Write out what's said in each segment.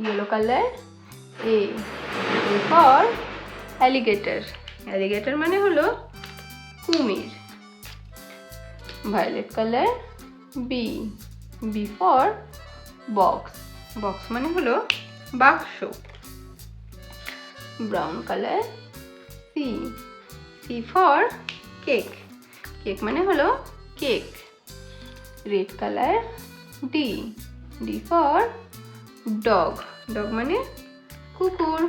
yellow color A for alligator. alligator মানে হলো কুমির. violet color B for box. box মানে হলো বাক্স. brown color C for cake. cake মানে হলো cake. red color D for dog. dog মানে কুকুর.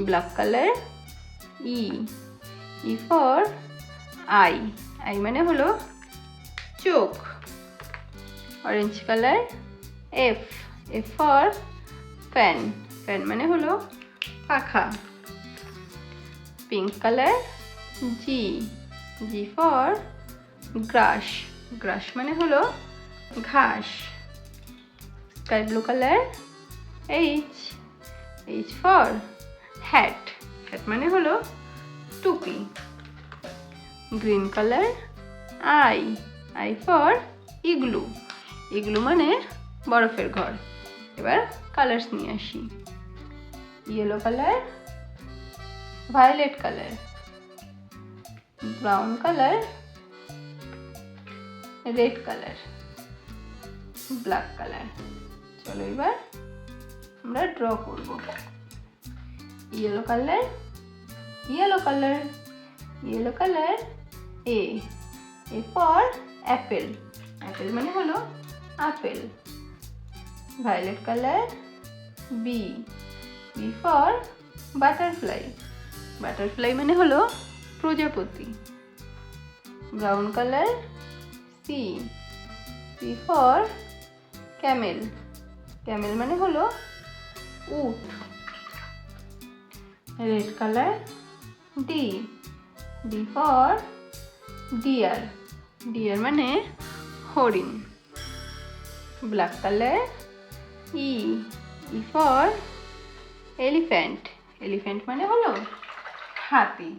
black color E for eye. eye মানে হলো চোখ. orange color F for fan. fan মানে হলো পাখা. pink color G for grass. grass মানে হলো ঘাস. sky blue color H for hat. hat মানে হলো টুপি. green color I for igloo. igloo মানে বরফের ঘর. এবার কালার্স নিয়ে আসি. yellow color, violet color, brown color, red color, black color. চলো এবার আমরা ড্র করব. yellow color A for apple. apple মানে হলো apple. violet color B for butterfly. butterfly মানে হলো প্রজাপতি. brown color C for camel. camel মানে হলো উট. red color D for deer. deer মানে হরিণ. black color E for elephant. elephant মানে হলো হাতি.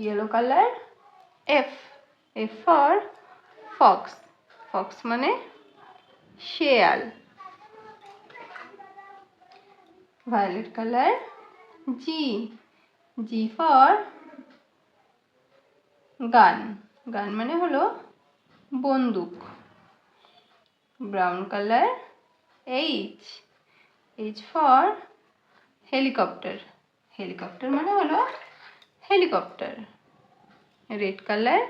yellow color F for fox. fox মানে শেয়াল. violet color G for gun. gun মানে হলো বন্দুক. brown color H for helicopter. helicopter মানে হলো helicopter. red color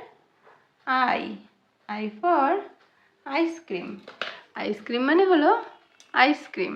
I for ice cream. ice cream মানে হলো আইসক্রিম.